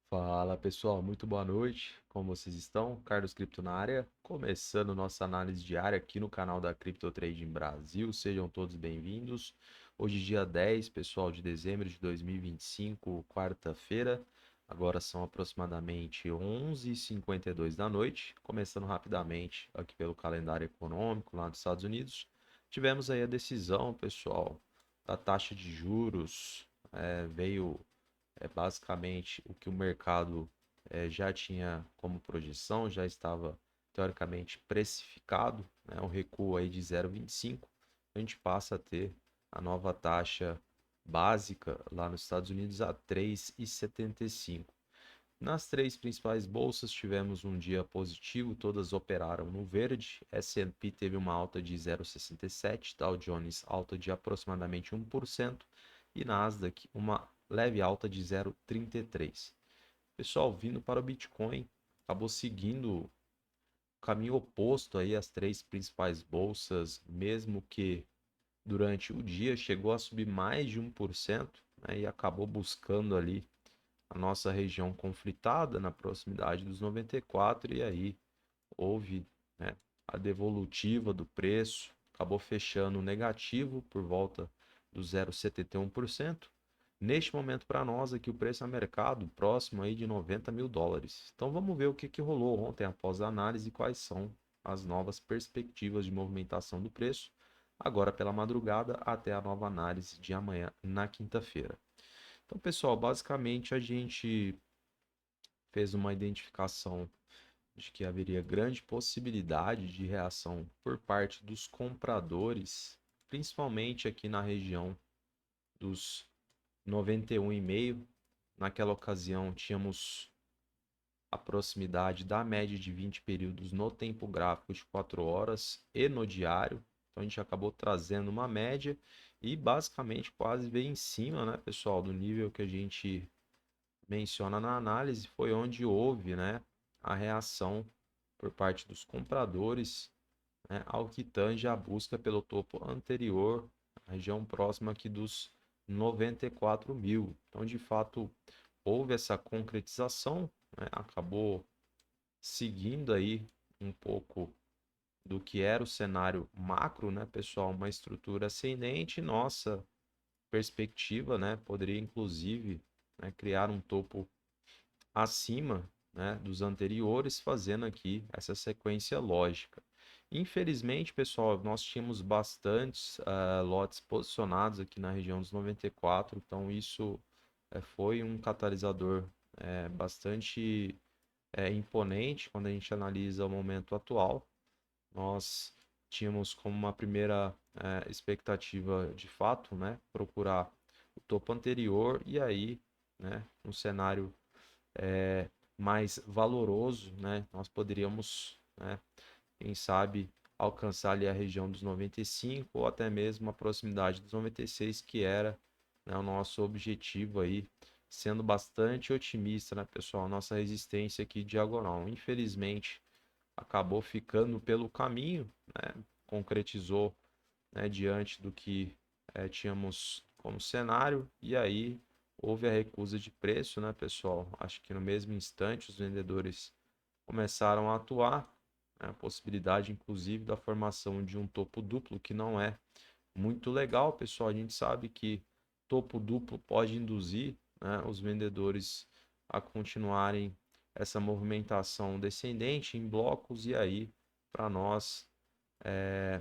Fala pessoal, muito boa noite. Como vocês estão? Carlos Cripto na área, começando nossa análise diária aqui no canal da Crypto Trading Brasil. Sejam todos bem-vindos. Hoje, dia 10, pessoal, de dezembro de 2025, quarta-feira. Agora são aproximadamente 11h52 da noite. Começando rapidamente aqui pelo calendário econômico lá dos Estados Unidos. Tivemos aí a decisão, pessoal, da taxa de juros. Veio basicamente o que o mercado já tinha como projeção, já estava teoricamente precificado, né, um recuo aí de 0,25. A gente passa a ter a nova taxa básica lá nos Estados Unidos a 3,75. Nas três principais bolsas tivemos um dia positivo, todas operaram no verde. S&P teve uma alta de 0,67, Dow Jones alta de aproximadamente 1% e Nasdaq uma leve alta de 0,33. Pessoal, vindo para o Bitcoin, acabou seguindo o caminho oposto aí às três principais bolsas, mesmo que durante o dia chegou a subir mais de 1%, né, e acabou buscando ali a nossa região conflitada na proximidade dos 94 e aí houve, né, a devolutiva do preço, acabou fechando negativo por volta do 0,71%. Neste momento para nós aqui o preço a mercado próximo aí de 90 mil dólares. Então vamos ver o que rolou ontem após a análise e quais são as novas perspectivas de movimentação do preço agora pela madrugada até a nova análise de amanhã na quinta-feira. Então, pessoal, basicamente a gente fez uma identificação de que haveria grande possibilidade de reação por parte dos compradores, principalmente aqui na região dos 91,5. Naquela ocasião, tínhamos a proximidade da média de 20 períodos no tempo gráfico de 4 horas e no diário. Então, a gente acabou trazendo uma média e basicamente quase veio em cima, né, pessoal, do nível que a gente menciona na análise, foi onde houve, né, a reação por parte dos compradores, né, ao que tange a busca pelo topo anterior, a região próxima aqui dos 94 mil. Então, de fato, houve essa concretização, né, acabou seguindo aí um pouco do que era o cenário macro, né, pessoal, uma estrutura ascendente, nossa perspectiva, né, poderia inclusive, né, criar um topo acima, né, dos anteriores, fazendo aqui essa sequência lógica. Infelizmente, pessoal, nós tínhamos bastantes lotes posicionados aqui na região dos 94, então isso foi um catalisador bastante imponente quando a gente analisa o momento atual. Nós tínhamos como uma primeira expectativa de fato, né, procurar o topo anterior e aí, né, um cenário mais valoroso, né, nós poderíamos, né, quem sabe, alcançar ali a região dos 95 ou até mesmo a proximidade dos 96, que era, né, o nosso objetivo aí, sendo bastante otimista, né, pessoal? Nossa resistência aqui diagonal, infelizmente, acabou ficando pelo caminho, né, concretizou, né, diante do que tínhamos como cenário, e aí houve a recusa de preço, né, pessoal? Acho que no mesmo instante os vendedores começaram a atuar, né, a possibilidade, inclusive, da formação de um topo duplo, que não é muito legal, pessoal. A gente sabe que topo duplo pode induzir, né, os vendedores a continuarem essa movimentação descendente em blocos, e aí, para nós, é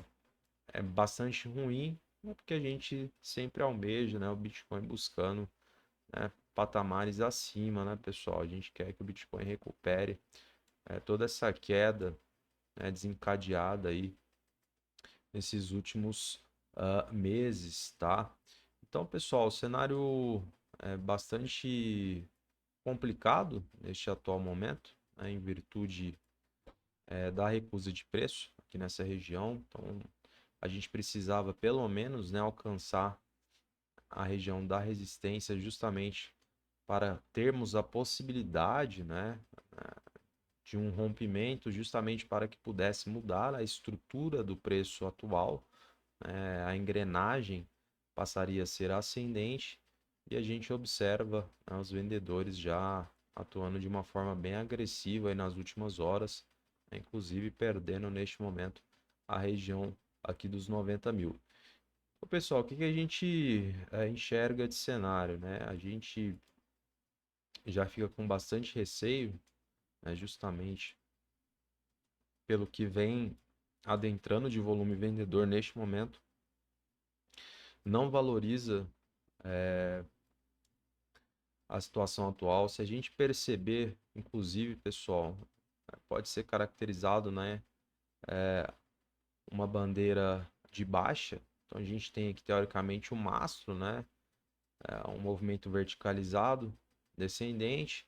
bastante ruim, né, porque a gente sempre almeja, né, o Bitcoin buscando, né, patamares acima, né, pessoal? A gente quer que o Bitcoin recupere toda essa queda, né, desencadeada aí nesses últimos meses, tá? Então, pessoal, o cenário é bastante complicado neste atual momento, né, em virtude da recusa de preço aqui nessa região. Então, a gente precisava pelo menos, né, alcançar a região da resistência justamente para termos a possibilidade, né, de um rompimento, justamente para que pudesse mudar a estrutura do preço atual, a engrenagem passaria a ser ascendente e a gente observa, né, os vendedores já atuando de uma forma bem agressiva aí nas últimas horas, né, inclusive perdendo neste momento a região aqui dos 90 mil. Ô, pessoal, o que que a gente enxerga de cenário, né? A gente já fica com bastante receio, né, justamente pelo que vem adentrando de volume vendedor neste momento, não valoriza a situação atual. Se a gente perceber, inclusive, pessoal, pode ser caracterizado, né, uma bandeira de baixa. Então a gente tem aqui teoricamente o mastro, né, um movimento verticalizado descendente,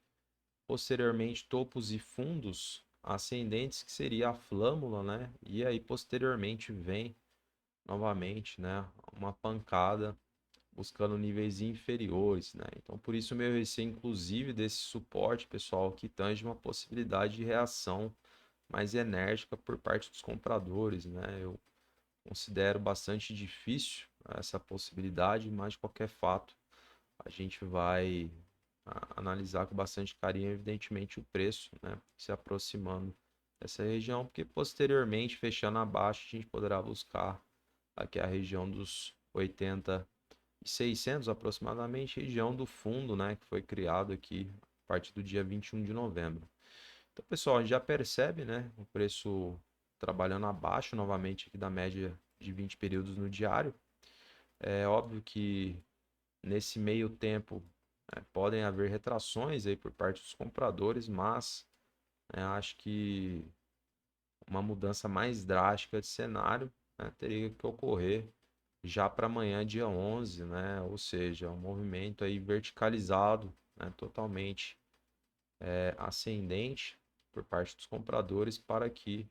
posteriormente topos e fundos ascendentes, que seria a flâmula, né? E aí posteriormente vem novamente, né, uma pancada buscando níveis inferiores, né? Então por isso o meu receio, inclusive, desse suporte, pessoal, que tange uma possibilidade de reação mais enérgica por parte dos compradores, né? Eu considero bastante difícil essa possibilidade, mas de qualquer fato a gente vai analisar com bastante carinho, evidentemente, o preço, né, se aproximando dessa região, porque posteriormente, fechando abaixo, a gente poderá buscar aqui a região dos 80.600 aproximadamente, região do fundo, né, que foi criado aqui a partir do dia 21 de novembro. Então, pessoal, a gente já percebe, né, o preço trabalhando abaixo novamente aqui da média de 20 períodos no diário. É óbvio que nesse meio tempo, podem haver retrações aí por parte dos compradores, mas acho que uma mudança mais drástica de cenário, né, teria que ocorrer já para amanhã, dia 11, né? Ou seja, um movimento aí verticalizado, né, totalmente ascendente por parte dos compradores para que,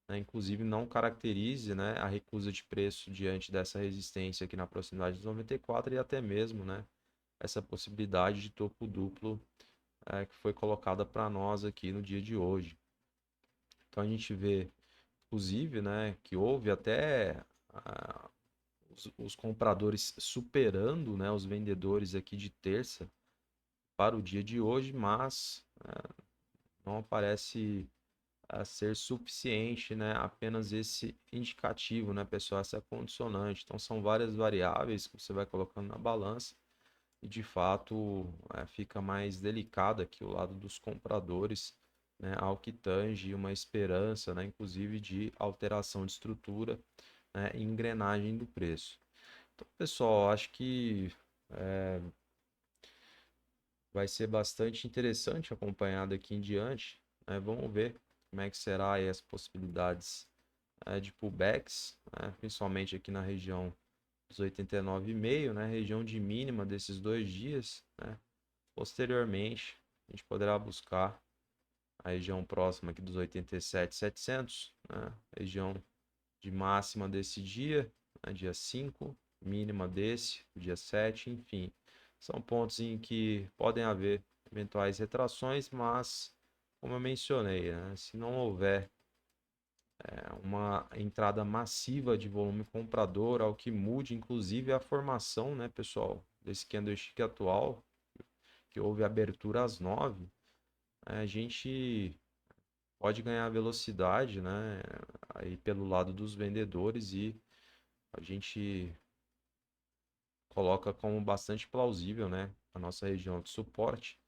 né, inclusive, não caracterize, né, a recusa de preço diante dessa resistência aqui na proximidade dos 94 e até mesmo, né, essa possibilidade de topo duplo que foi colocada para nós aqui no dia de hoje. Então a gente vê, inclusive, né, que houve até os compradores superando, né, os vendedores aqui de terça para o dia de hoje, mas não parece ser suficiente, né, apenas esse indicativo, né, pessoal, essa condicionante. Então são várias variáveis que você vai colocando na balança e de fato fica mais delicado aqui o lado dos compradores, né, ao que tange uma esperança, né, inclusive de alteração de estrutura, né, e engrenagem do preço. Então, pessoal, acho que vai ser bastante interessante acompanhar daqui em diante, né? Vamos ver como é que será aí as possibilidades de pullbacks, né, principalmente aqui na região dos 89,5, né, região de mínima desses 2 dias, né? Posteriormente, a gente poderá buscar a região próxima aqui dos 87.700, né? Região de máxima desse dia, né? Dia 5, mínima desse, dia 7, enfim. São pontos em que podem haver eventuais retrações, mas, como eu mencionei, né? Se não houver uma entrada massiva de volume comprador, ao que mude inclusive a formação, né, pessoal, desse candlestick atual, que houve abertura às 9, a gente pode ganhar velocidade, né, aí pelo lado dos vendedores e a gente coloca como bastante plausível, né, a nossa região de suporte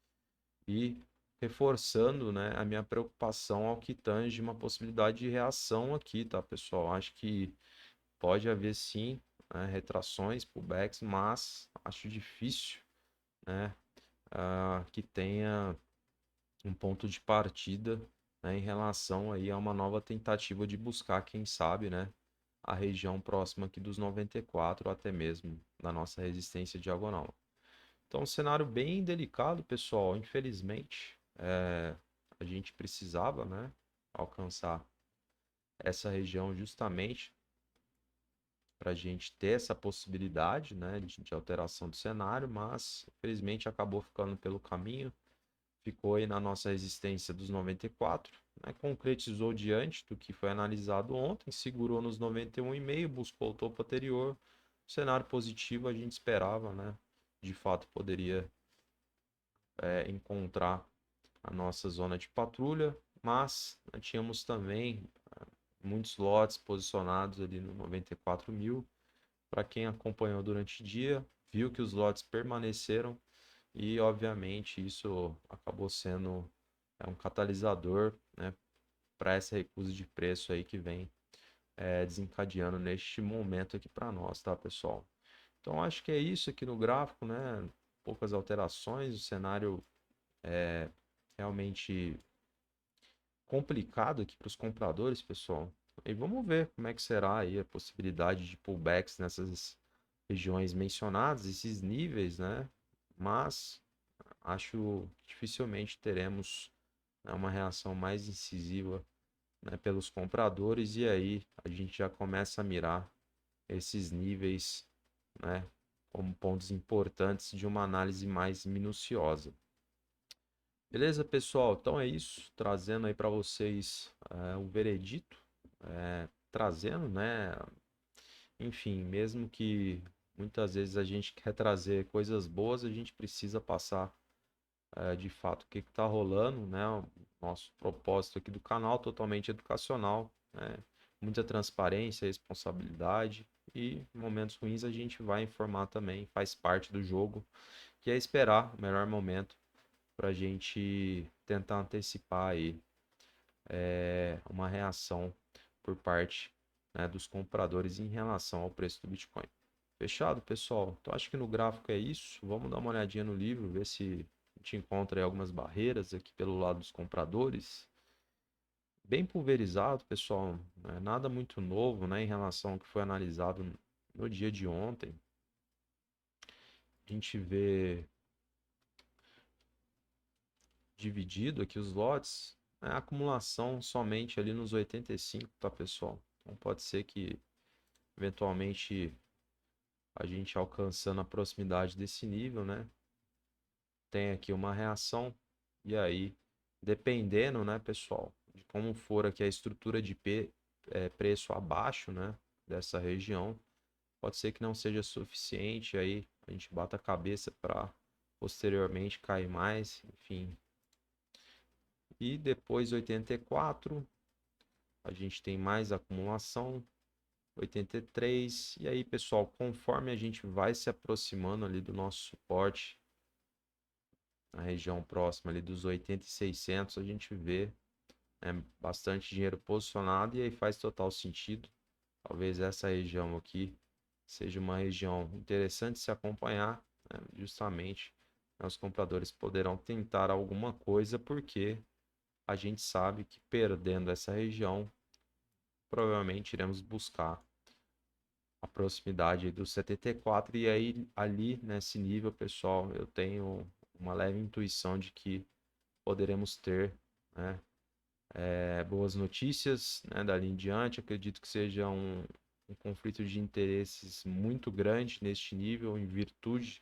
e reforçando, né, a minha preocupação ao que tange uma possibilidade de reação aqui, tá, pessoal? Acho que pode haver sim, né, retrações, pullbacks, mas acho difícil, né, que tenha um ponto de partida, né, em relação aí a uma nova tentativa de buscar, quem sabe, né, a região próxima aqui dos 94 ou até mesmo da nossa resistência diagonal. Então, um cenário bem delicado, pessoal. Infelizmente, a gente precisava, né, alcançar essa região justamente para a gente ter essa possibilidade, né, de alteração do cenário, mas infelizmente acabou ficando pelo caminho, ficou aí na nossa resistência dos 94, né, concretizou diante do que foi analisado ontem, segurou nos 91,5, buscou o topo anterior, cenário positivo a gente esperava, né, de fato poderia encontrar a nossa zona de patrulha, mas tínhamos também muitos lotes posicionados ali no 94.000. Para quem acompanhou durante o dia, viu que os lotes permaneceram e, obviamente, isso acabou sendo um catalisador, né, para essa recusa de preço aí que vem desencadeando neste momento aqui para nós, tá, pessoal? Então, acho que é isso aqui no gráfico, né? Poucas alterações, o cenário é realmente complicado aqui para os compradores, pessoal. E vamos ver como é que será aí a possibilidade de pullbacks nessas regiões mencionadas, esses níveis, né? Mas acho que dificilmente teremos, né, uma reação mais incisiva, né, pelos compradores e aí a gente já começa a mirar esses níveis, né, como pontos importantes de uma análise mais minuciosa. Beleza, pessoal? Então é isso, trazendo aí para vocês o veredito, trazendo, né? Enfim, mesmo que muitas vezes a gente quer trazer coisas boas, a gente precisa passar de fato o que está rolando, né? O nosso propósito aqui do canal totalmente educacional, né? Muita transparência, responsabilidade e em momentos ruins a gente vai informar também, faz parte do jogo, que é esperar o melhor momento para a gente tentar antecipar aí uma reação por parte, né, dos compradores em relação ao preço do Bitcoin. Fechado, pessoal? Então acho que no gráfico é isso. Vamos dar uma olhadinha no livro, ver se a gente encontra aí algumas barreiras aqui pelo lado dos compradores. Bem pulverizado, pessoal. Não é nada muito novo, né, em relação ao que foi analisado no dia de ontem. A gente vê dividido aqui os lotes, né, a acumulação somente ali nos 85, tá, pessoal? Então pode ser que eventualmente a gente alcançando a proximidade desse nível, né, tem aqui uma reação e aí, dependendo, né, pessoal, de como for aqui a estrutura de preço abaixo, né, dessa região, pode ser que não seja suficiente, aí a gente bata a cabeça para posteriormente cair mais, enfim. E depois 84, a gente tem mais acumulação, 83, e aí, pessoal, conforme a gente vai se aproximando ali do nosso suporte, na região próxima ali dos 80.600, a gente vê, né, bastante dinheiro posicionado e aí faz total sentido. Talvez essa região aqui seja uma região interessante de se acompanhar, né, justamente, né, os compradores poderão tentar alguma coisa porque a gente sabe que perdendo essa região, provavelmente iremos buscar a proximidade dos 74 e aí ali nesse nível, pessoal, eu tenho uma leve intuição de que poderemos ter, né, boas notícias, né, dali em diante. Acredito que seja um conflito de interesses muito grande neste nível, em virtude,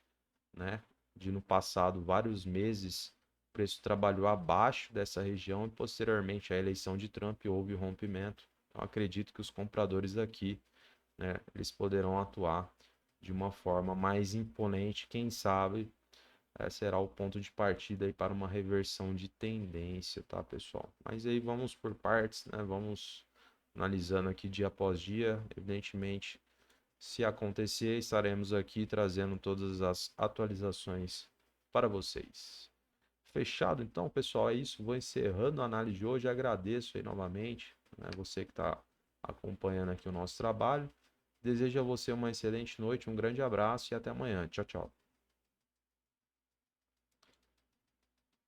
né, de no passado vários meses o preço trabalhou abaixo dessa região e posteriormente à eleição de Trump houve o rompimento. Então acredito que os compradores aqui, né, eles poderão atuar de uma forma mais imponente, quem sabe será o ponto de partida aí para uma reversão de tendência, tá, pessoal? Mas aí vamos por partes, né? Vamos analisando aqui dia após dia. Evidentemente, se acontecer, estaremos aqui trazendo todas as atualizações para vocês. Fechado, então, pessoal, é isso. Vou encerrando a análise de hoje. Agradeço aí novamente, né, você que está acompanhando aqui o nosso trabalho. Desejo a você uma excelente noite, um grande abraço e até amanhã. Tchau, tchau.